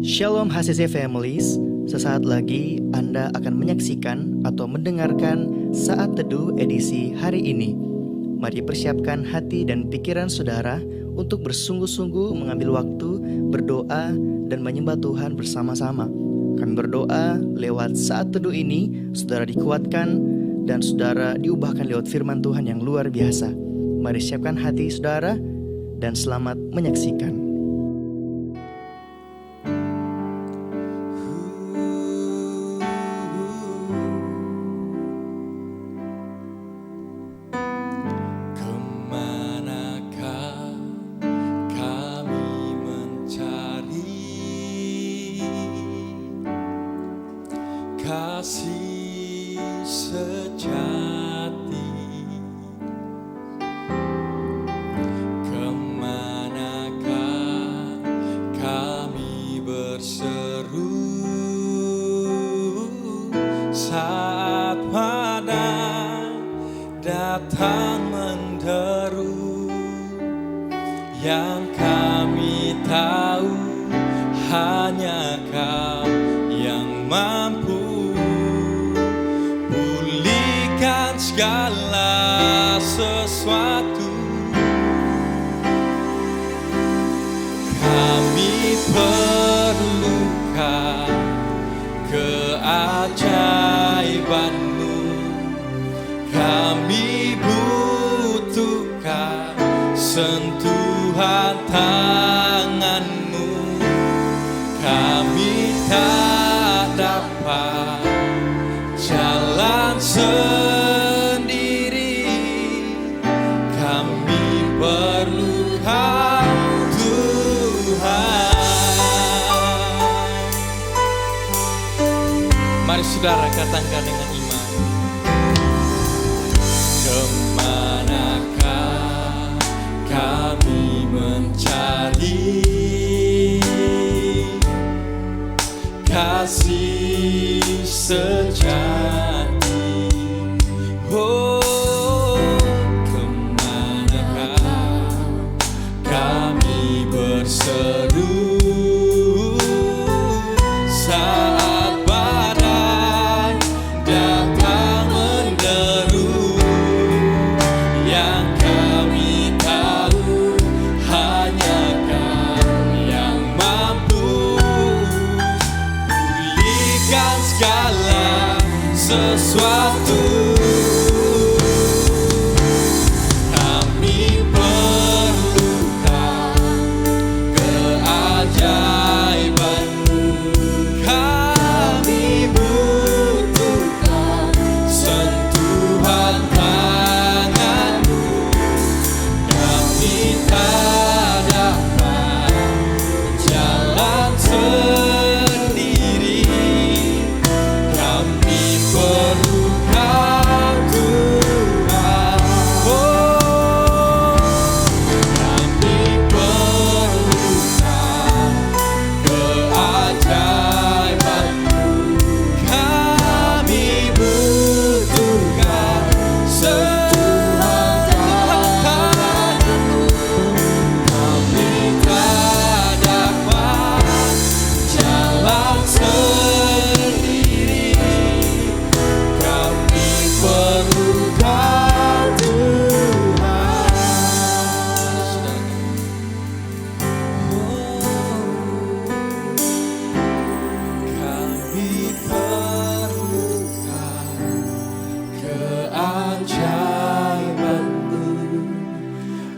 Shalom HCC Families, sesaat lagi Anda akan menyaksikan atau mendengarkan Saat Teduh edisi hari ini. Mari persiapkan hati dan pikiran saudara untuk bersungguh-sungguh mengambil waktu, berdoa, dan menyembah Tuhan bersama-sama. Kami berdoa lewat Saat Teduh ini, saudara dikuatkan dan saudara diubahkan lewat firman Tuhan yang luar biasa. Mari siapkan hati saudara dan selamat menyaksikan. Kasih sejati, kemanakah kami berseru saat badai datang menderu? Yang kami tahu hanya Kau yang mampu segala sesuatu. Kami perlukan keajaiban-Mu, kami butuhkan sentuhan tangan-Mu. Kami tak dapat jalan sendiri, kami perlu Kau Tuhan. Mari saudara katakan dengan iman. Kemanakah kami mencari kasih sejati? Oh, kemanakah kami berseru saat badai datang menderu? Yang kami tahu hanya Kau yang mampu pulihkan segala sesuatu. Kami perlukan keajaiban-Mu, kami butuhkan sentuhan tangan-Mu. Kami tak dapat jalan sendiri, kami perlu Kau Tuhan. Oh, kami perlukan keajaiban-Mu, kami butuhkan sentuhan tangan-Mu. Kami tak dapat jalan sendiri, kami perlu Kau Tuhan. Kami perlukan keajaiban-Mu,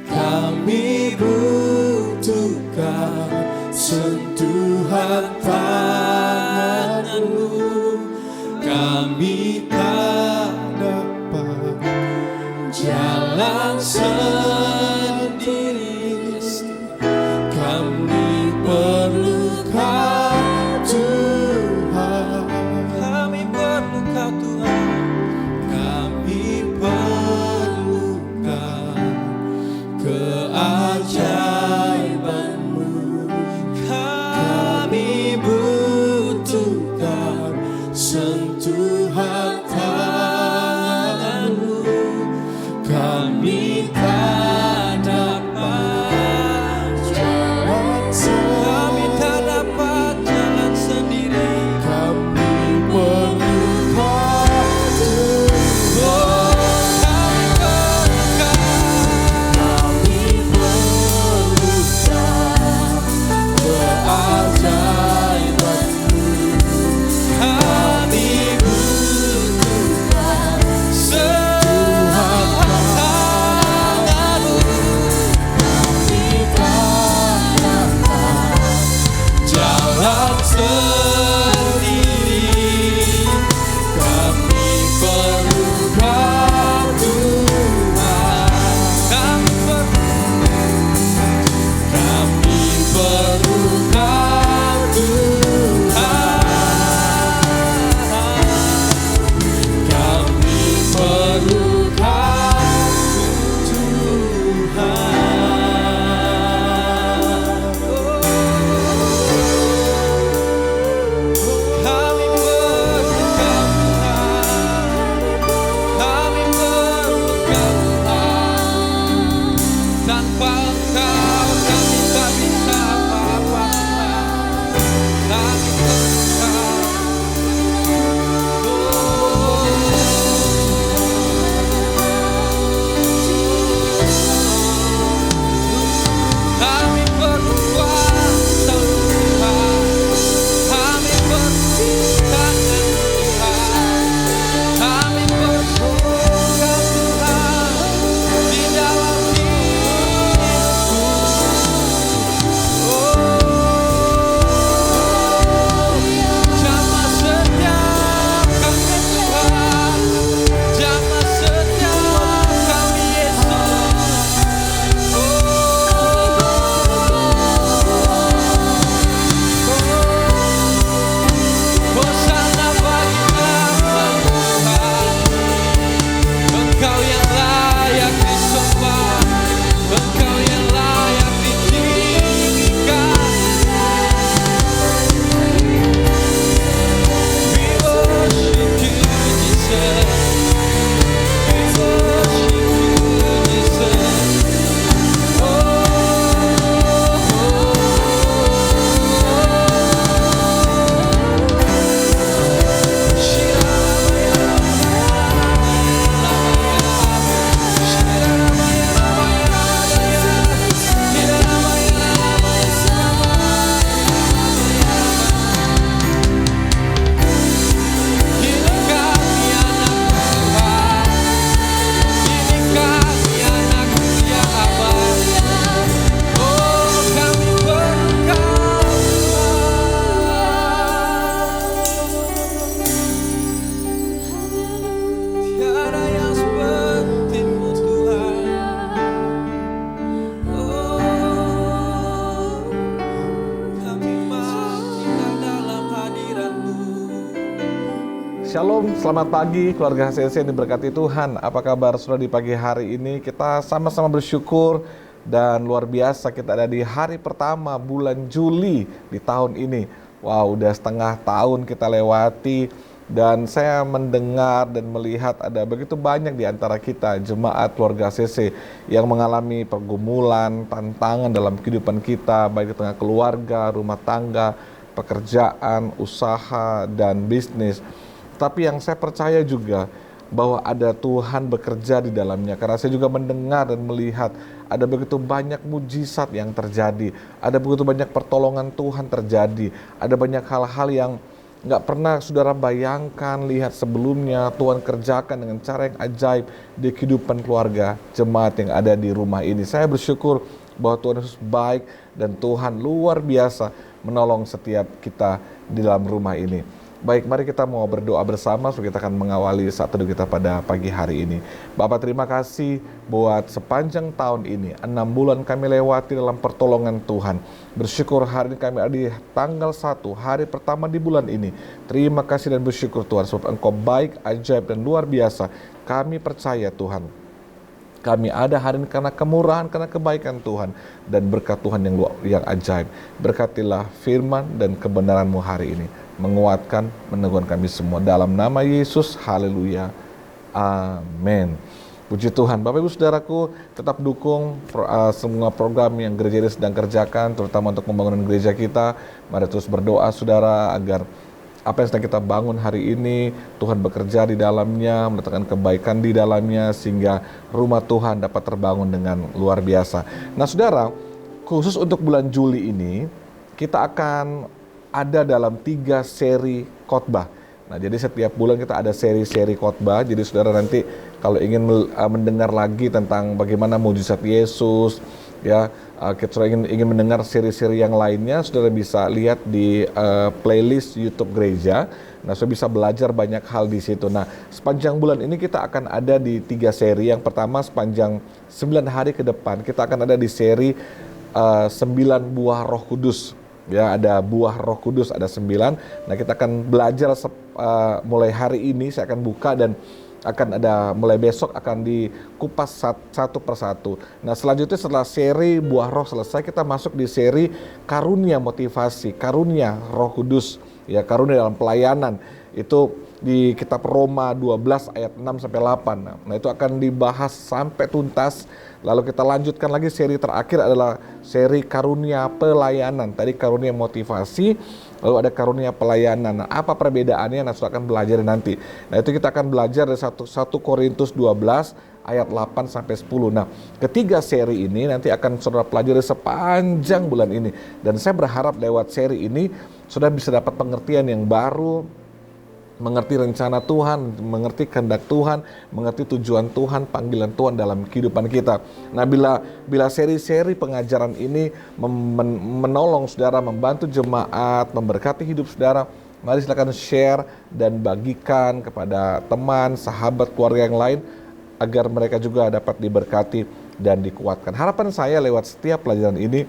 kami butuhkan sentuhan tangan-Mu. Kami tak dapat jalan sendiri, kami perlu Kau Tuhan. Kami perlu Kau Tuhan. Kami perlukan keajaiban-Mu, Engkau kami tak bisa apa-apa Tuhan. Kami perlu Engkau. Kami perlu kuasa Tuhan. Kami perlu tangan Tuhan. Kami perlu Engkau Tuhan di dalam hidupku. Jamah setiap kami Tuhan. Jamah setiap kami Yesus. Hosana bagi nama Tuhan. Engkau yang layak disembah, Engkau yang layak ditinggikan. We worship you, Jesus. We worship you, Jesus. Ini kami anak Tuhan. Ini kami anakmu ya Aba. Oh, kami perlu Kau Tuhan. Tiada yang seperti-Mu Tuhan. Oh, kami mau tinggal dalam hadirat-Mu. Shalom, selamat pagi keluarga HCC yang diberkati Tuhan. Apa kabar saudara di pagi hari ini? Kita sama-sama bersyukur dan luar biasa kita ada di hari pertama bulan Juli di tahun ini. Wow, udah setengah tahun kita lewati dan saya mendengar dan melihat ada begitu banyak di antara kita jemaat keluarga HCC yang mengalami pergumulan, tantangan dalam kehidupan kita, baik di tengah keluarga, rumah tangga, pekerjaan, usaha, dan bisnis. Tapi yang saya percaya juga bahwa ada Tuhan bekerja di dalamnya. Karena saya juga mendengar dan melihat ada begitu banyak mujizat yang terjadi. Ada begitu banyak pertolongan Tuhan terjadi. Ada banyak hal-hal yang nggak pernah saudara bayangkan, lihat sebelumnya. Tuhan kerjakan dengan cara yang ajaib di kehidupan keluarga jemaat yang ada di rumah ini. Saya bersyukur bahwa Tuhan Yesus baik dan Tuhan luar biasa menolong setiap kita di dalam rumah ini. Baik, mari kita mau berdoa bersama supaya kita akan mengawali saat teduh kita pada pagi hari ini. Bapak, terima kasih buat sepanjang tahun ini, 6 bulan kami lewati dalam pertolongan Tuhan. Bersyukur hari ini kami ada di tanggal 1, hari pertama di bulan ini. Terima kasih dan bersyukur Tuhan, sebab Engkau baik, ajaib dan luar biasa. Kami percaya Tuhan, kami ada hari ini karena kemurahan, karena kebaikan Tuhan dan berkat Tuhan yang ajaib. Berkatilah firman dan kebenaran-Mu hari ini, menguatkan, meneguhkan kami semua dalam nama Yesus. Haleluya, amin. Puji Tuhan. Bapak Ibu Saudaraku, tetap dukung semua program yang gereja ini sedang kerjakan, terutama untuk pembangunan gereja kita. Mari terus berdoa saudara agar apa yang sedang kita bangun hari ini, Tuhan bekerja di dalamnya, mendatangkan kebaikan di dalamnya, sehingga rumah Tuhan dapat terbangun dengan luar biasa. Nah saudara, khusus untuk bulan Juli ini, kita akan ada dalam 3 seri khotbah. Nah jadi setiap bulan kita ada seri-seri khotbah, jadi saudara nanti kalau ingin mendengar lagi tentang bagaimana mujizat Yesus, ya, kita ingin mendengar seri-seri yang lainnya, saudara bisa lihat di playlist YouTube gereja. Nah, saudara bisa belajar banyak hal di situ. Nah, sepanjang bulan ini kita akan ada di 3 seri. Yang pertama sepanjang 9 hari ke depan kita akan ada di seri 9 buah Roh Kudus. Ya, ada buah Roh Kudus, ada 9. Nah, kita akan belajar mulai hari ini. Saya akan buka dan akan ada mulai besok akan dikupas satu persatu. Nah selanjutnya setelah seri buah roh selesai, kita masuk di seri karunia motivasi, karunia Roh Kudus, ya, karunia dalam pelayanan. Itu di kitab Roma 12 ayat 6 sampai 8. Nah, itu akan dibahas sampai tuntas. Lalu kita lanjutkan lagi, seri terakhir adalah seri karunia pelayanan. Tadi karunia motivasi, lalu ada karunia pelayanan. Nah, apa perbedaannya? Nah, saudara akan belajar nanti. Nah, itu kita akan belajar dari 1 Korintus 12 ayat 8 sampai 10. Nah, ketiga seri ini nanti akan saudara pelajari sepanjang bulan ini. Dan saya berharap lewat seri ini saudara bisa dapat pengertian yang baru, mengerti rencana Tuhan, mengerti kehendak Tuhan, mengerti tujuan Tuhan, panggilan Tuhan dalam kehidupan kita. Nah, bila seri-seri pengajaran ini menolong saudara, membantu jemaat, memberkati hidup saudara, mari silakan share dan bagikan kepada teman, sahabat, keluarga yang lain, agar mereka juga dapat diberkati dan dikuatkan. Harapan saya lewat setiap pelajaran ini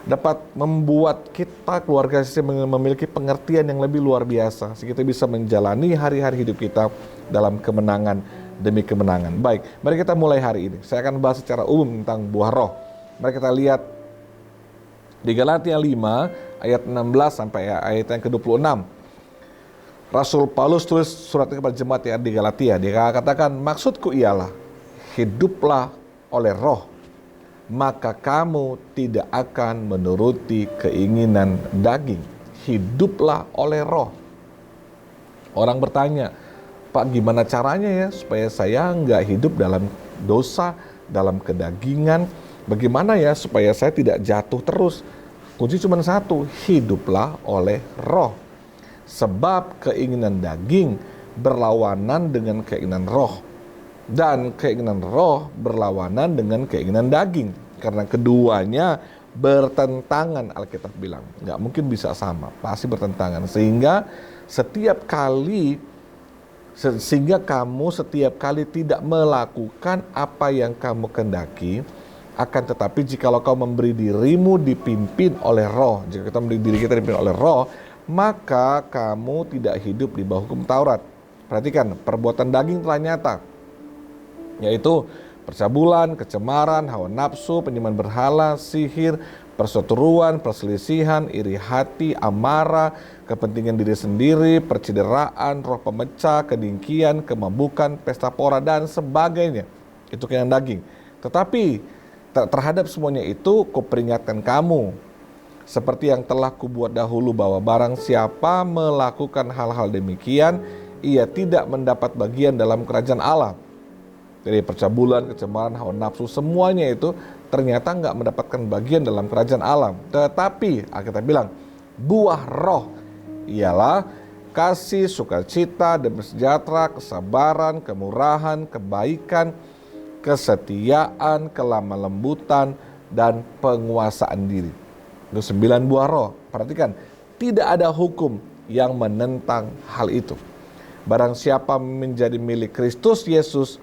dapat membuat kita keluarga CC memiliki pengertian yang lebih luar biasa, sehingga kita bisa menjalani hari-hari hidup kita dalam kemenangan demi kemenangan. Baik, mari kita mulai hari ini. Saya akan bahas secara umum tentang buah roh. Mari kita lihat di Galatia 5 ayat 16 sampai ayat yang ke-26. Rasul Paulus tulis suratnya kepada jemaat yang di Galatia. Dia katakan, maksudku ialah hiduplah oleh roh, maka kamu tidak akan menuruti keinginan daging. Hiduplah oleh roh. Orang bertanya, Pak, gimana caranya ya supaya saya nggak hidup dalam dosa, dalam kedagingan? Bagaimana ya supaya saya tidak jatuh terus? Kunci cuma satu, hiduplah oleh roh. Sebab keinginan daging berlawanan dengan keinginan roh, dan keinginan roh berlawanan dengan keinginan daging. Karena keduanya bertentangan, Alkitab bilang. Nggak mungkin bisa sama, pasti bertentangan. Sehingga kamu setiap kali tidak melakukan apa yang kamu kehendaki. Akan tetapi jikalau kau memberi dirimu dipimpin oleh roh, jika kita memberi diri kita dipimpin oleh roh, maka kamu tidak hidup di bawah hukum Taurat. Perhatikan, perbuatan daging telah nyata, yaitu percabulan, kecemaran, hawa nafsu, penyembahan berhala, sihir, perseteruan, perselisihan, iri hati, amarah, kepentingan diri sendiri, percideraan, roh pemecah, kedengkian, kemabukan, pesta pora, dan sebagainya. Itu keinginan daging. Tetapi terhadap semuanya itu kuperingatkan kamu, seperti yang telah kubuat dahulu, bahwa barang siapa melakukan hal-hal demikian, ia tidak mendapat bagian dalam kerajaan Allah. Jadi percabulan, kecemaran, hawa nafsu, semuanya itu ternyata nggak mendapatkan bagian dalam kerajaan Allah. Tetapi Alkitab bilang, buah roh ialah kasih, sukacita, damai sejahtera, kesabaran, kemurahan, kebaikan, kesetiaan, kelemah lembutan, dan penguasaan diri. Itu 9 buah roh. Perhatikan, tidak ada hukum yang menentang hal itu. Barang siapa menjadi milik Kristus Yesus,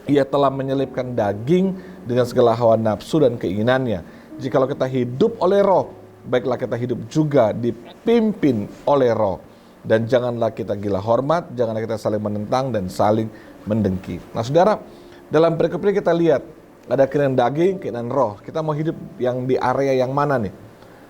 ia telah menyelipkan daging dengan segala hawa nafsu dan keinginannya. Jikalau kita hidup oleh roh, baiklah kita hidup juga dipimpin oleh roh. Dan janganlah kita gila hormat, janganlah kita saling menentang dan saling mendengki. Nah saudara, dalam perikop ini kita lihat ada keinginan daging, keinginan roh. Kita mau hidup yang di area yang mana nih?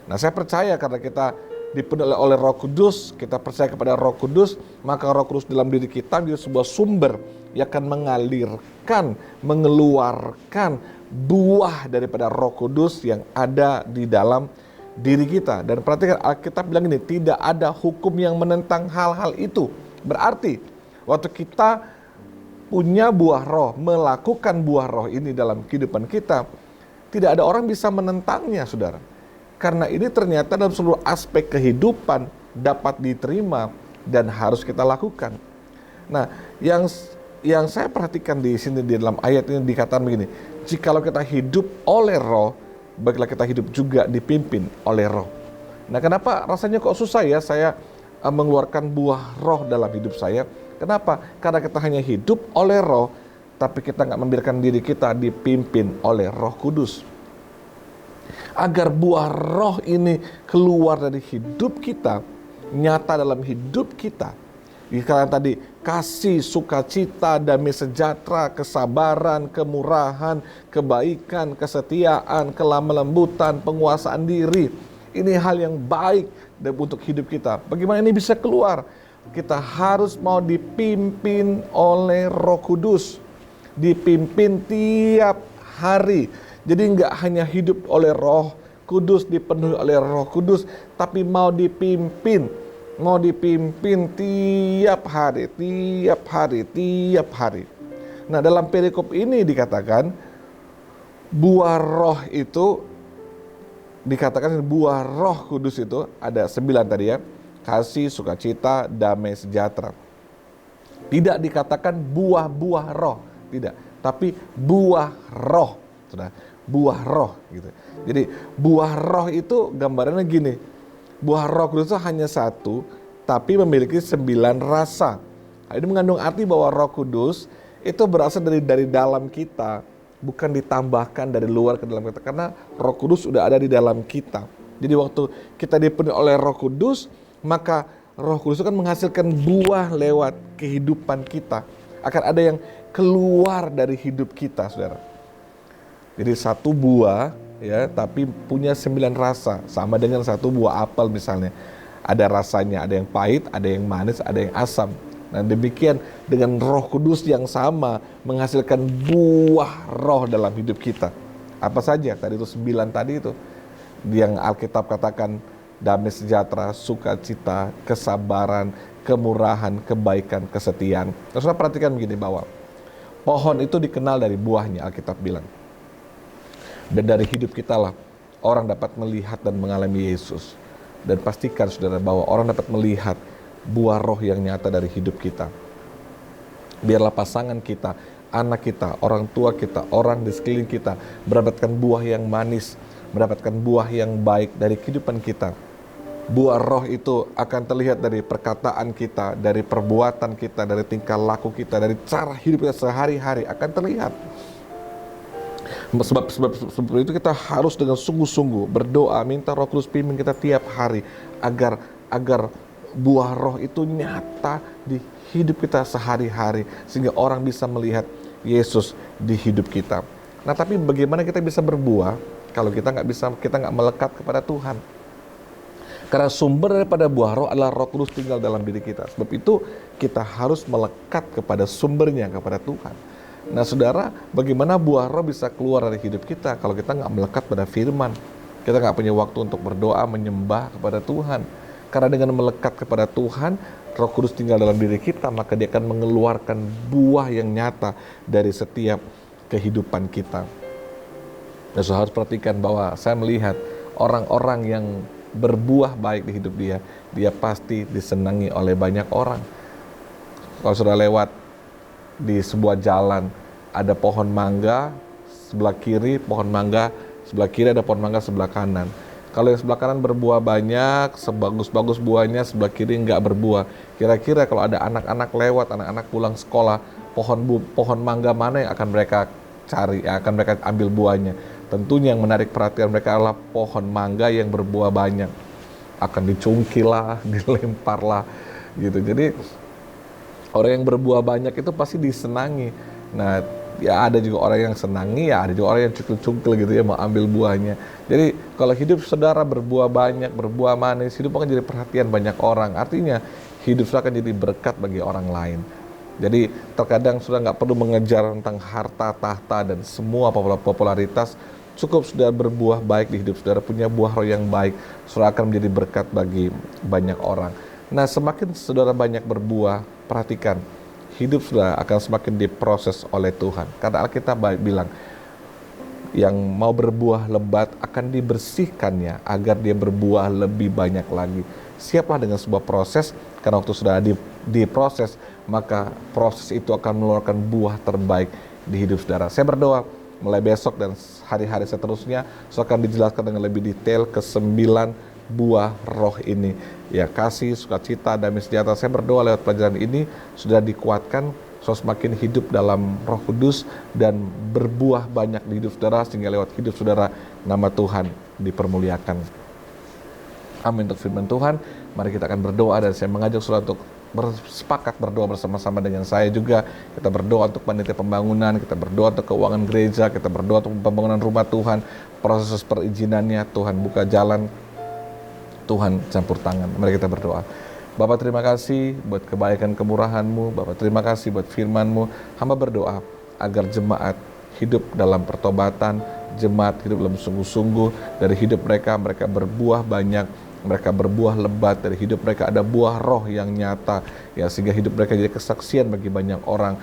Nah saya percaya karena kita dipenuhi oleh Roh Kudus, kita percaya kepada Roh Kudus, maka Roh Kudus dalam diri kita menjadi sebuah sumber yang akan mengalirkan, mengeluarkan buah daripada Roh Kudus yang ada di dalam diri kita. Dan perhatikan, Alkitab bilang ini, tidak ada hukum yang menentang hal-hal itu. Berarti waktu kita punya buah roh, melakukan buah roh ini dalam kehidupan kita, tidak ada orang bisa menentangnya, saudara. Karena ini ternyata dalam seluruh aspek kehidupan dapat diterima dan harus kita lakukan. Nah, yang saya perhatikan di sini di dalam ayat ini dikatakan begini, jikalau kita hidup oleh roh, baiklah kita hidup juga dipimpin oleh roh. Nah, kenapa rasanya kok susah ya saya mengeluarkan buah roh dalam hidup saya? Kenapa? Karena kita hanya hidup oleh roh, tapi kita nggak membiarkan diri kita dipimpin oleh Roh Kudus. Agar buah roh ini keluar dari hidup kita, nyata dalam hidup kita. Dikatakan tadi, kasih, sukacita, damai sejahtera, kesabaran, kemurahan, kebaikan, kesetiaan, kelemah lembutan, penguasaan diri. Ini hal yang baik untuk hidup kita. Bagaimana ini bisa keluar? Kita harus mau dipimpin oleh Roh Kudus. Dipimpin tiap hari. Jadi nggak hanya hidup oleh Roh Kudus, dipenuhi oleh Roh Kudus, tapi mau dipimpin tiap hari. Nah, dalam perikop ini dikatakan buah roh itu, dikatakan buah Roh Kudus itu ada 9 tadi ya. Kasih, sukacita, damai, sejahtera. Tidak dikatakan buah-buah roh, tidak, tapi buah roh. Sudah, buah roh gitu. Jadi buah roh itu gambarannya gini. Buah Roh Kudus itu hanya satu, tapi memiliki 9 rasa. Ini mengandung arti bahwa Roh Kudus itu berasal dari dalam kita, bukan ditambahkan dari luar ke dalam kita, karena Roh Kudus sudah ada di dalam kita. Jadi waktu kita dipenuhi oleh Roh Kudus, maka Roh Kudus itu kan menghasilkan buah lewat kehidupan kita. Akan ada yang keluar dari hidup kita, saudara. Jadi satu buah ya, tapi punya 9 rasa, sama dengan satu buah apel misalnya. Ada rasanya, ada yang pahit, ada yang manis, ada yang asam. Dan demikian dengan Roh Kudus yang sama menghasilkan buah roh dalam hidup kita. Apa saja? Tadi itu 9 tadi itu. Yang Alkitab katakan damai sejahtera, sukacita, kesabaran, kemurahan, kebaikan, kesetiaan. Nah, saudara perhatikan begini bahwa pohon itu dikenal dari buahnya, Alkitab bilang. Dan dari hidup kita lah orang dapat melihat dan mengalami Yesus. Dan pastikan saudara bahwa orang dapat melihat buah roh yang nyata dari hidup kita. Biarlah pasangan kita, anak kita, orang tua kita, orang di sekeliling kita mendapatkan buah yang manis, mendapatkan buah yang baik dari kehidupan kita. Buah roh itu akan terlihat dari perkataan kita, dari perbuatan kita, dari tingkah laku kita, dari cara hidup kita sehari-hari akan terlihat. Sebab itu kita harus dengan sungguh-sungguh berdoa, minta Roh Kudus pimpin kita tiap hari agar buah roh itu nyata di hidup kita sehari-hari, sehingga orang bisa melihat Yesus di hidup kita. Nah, tapi bagaimana kita bisa berbuah kalau kita nggak melekat kepada Tuhan? Karena sumber daripada buah roh adalah Roh Kudus tinggal dalam diri kita. Sebab itu kita harus melekat kepada sumbernya, kepada Tuhan. Nah, saudara, bagaimana buah roh bisa keluar dari hidup kita kalau kita nggak melekat pada firman? Kita nggak punya waktu untuk berdoa, menyembah kepada Tuhan. Karena dengan melekat kepada Tuhan, Roh Kudus tinggal dalam diri kita, maka dia akan mengeluarkan buah yang nyata dari setiap kehidupan kita. Dan saudara harus perhatikan bahwa saya melihat orang-orang yang berbuah baik di hidup dia pasti disenangi oleh banyak orang. Kalau sudah lewat di sebuah jalan, ada pohon mangga sebelah kiri, pohon mangga sebelah kiri, ada pohon mangga sebelah kanan. Kalau yang sebelah kanan berbuah banyak, sebagus-bagus buahnya, sebelah kiri enggak berbuah. Kira-kira kalau ada anak-anak lewat, anak-anak pulang sekolah, pohon mangga mana yang akan mereka cari, akan mereka ambil buahnya? Tentunya yang menarik perhatian mereka adalah pohon mangga yang berbuah banyak. Akan dicungkil lah, dilempar lah, gitu. Jadi orang yang berbuah banyak itu pasti disenangi. Nah, ya ada juga orang yang senangi, ya ada juga orang yang cungkil-cungkil gitu ya, mau ambil buahnya. Jadi kalau hidup saudara berbuah banyak, berbuah manis, hidup akan jadi perhatian banyak orang. Artinya hidup saudara akan jadi berkat bagi orang lain. Jadi terkadang saudara nggak perlu mengejar tentang harta, tahta, dan semua popularitas. Cukup saudara berbuah baik di hidup saudara, punya buah roh yang baik, saudara akan menjadi berkat bagi banyak orang. Nah, semakin saudara banyak berbuah, perhatikan, hidup saudara akan semakin diproses oleh Tuhan. Karena Alkitab bilang, yang mau berbuah lebat akan dibersihkannya agar dia berbuah lebih banyak lagi. Siaplah dengan sebuah proses, karena waktu sudah diproses, maka proses itu akan mengeluarkan buah terbaik di hidup saudara. Saya berdoa, mulai besok dan hari-hari seterusnya, akan dijelaskan dengan lebih detail ke-9 buah roh ini. Ya, kasih, sukacita, damai sejahtera. Saya berdoa lewat pelajaran ini sudah dikuatkan, semakin hidup dalam Roh Kudus dan berbuah banyak di hidup saudara, sehingga lewat hidup saudara nama Tuhan dipermuliakan. Amin untuk firman Tuhan. Mari kita akan berdoa, dan saya mengajak saudara untuk bersepakat berdoa bersama-sama dengan saya juga. Kita berdoa untuk panitia pembangunan, kita berdoa untuk keuangan gereja, kita berdoa untuk pembangunan rumah Tuhan, proses perizinannya, Tuhan buka jalan Tuhan campur tangan. Mari kita berdoa. Bapak terima kasih buat kebaikan kemurahan-Mu, Bapak terima kasih buat firman-Mu. Hamba berdoa agar jemaat hidup dalam pertobatan, jemaat hidup dalam sungguh-sungguh, dari hidup mereka berbuah banyak, mereka berbuah lebat, dari hidup mereka ada buah roh yang nyata, ya, sehingga hidup mereka jadi kesaksian bagi banyak orang.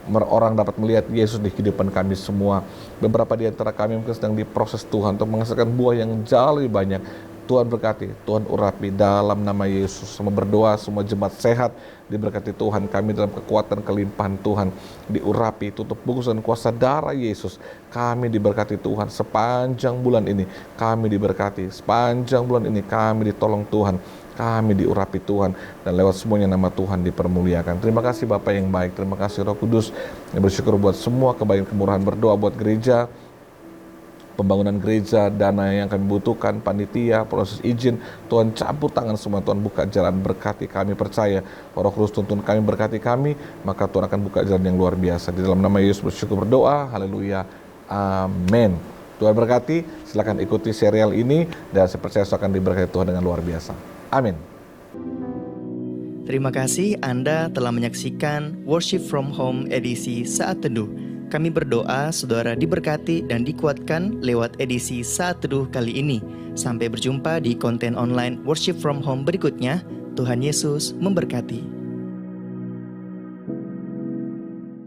Orang dapat melihat Yesus di kehidupan kami semua. Beberapa di antara kami mungkin sedang diproses Tuhan untuk menghasilkan buah yang jauh lebih banyak. Tuhan berkati, Tuhan urapi dalam nama Yesus. Semua berdoa, semua jemaat sehat diberkati Tuhan. Kami dalam kekuatan kelimpahan Tuhan diurapi, tutup bungkusan kuasa darah Yesus. Kami diberkati Tuhan sepanjang bulan ini. Kami diberkati sepanjang bulan ini. Kami ditolong Tuhan. Kami diurapi Tuhan, dan lewat semuanya nama Tuhan dipermuliakan. Terima kasih Bapa yang baik, terima kasih Roh Kudus. Yang bersyukur buat semua kebaikan kemurahan, berdoa buat gereja, pembangunan gereja, dana yang kami butuhkan, panitia, proses izin. Tuhan campur tangan semua, Tuhan buka jalan, berkati kami. Percaya Roh Kudus tuntun kami, berkati kami, maka Tuhan akan buka jalan yang luar biasa. Di dalam nama Yesus bersyukur berdoa, haleluya, amin. Tuhan berkati, silakan ikuti serial ini, dan saya percaya akan diberkati Tuhan dengan luar biasa. Amin. Terima kasih Anda telah menyaksikan Worship from Home edisi Saat Teduh. Kami berdoa saudara diberkati dan dikuatkan lewat edisi Saat Teduh kali ini. Sampai berjumpa di konten online Worship from Home berikutnya. Tuhan Yesus memberkati.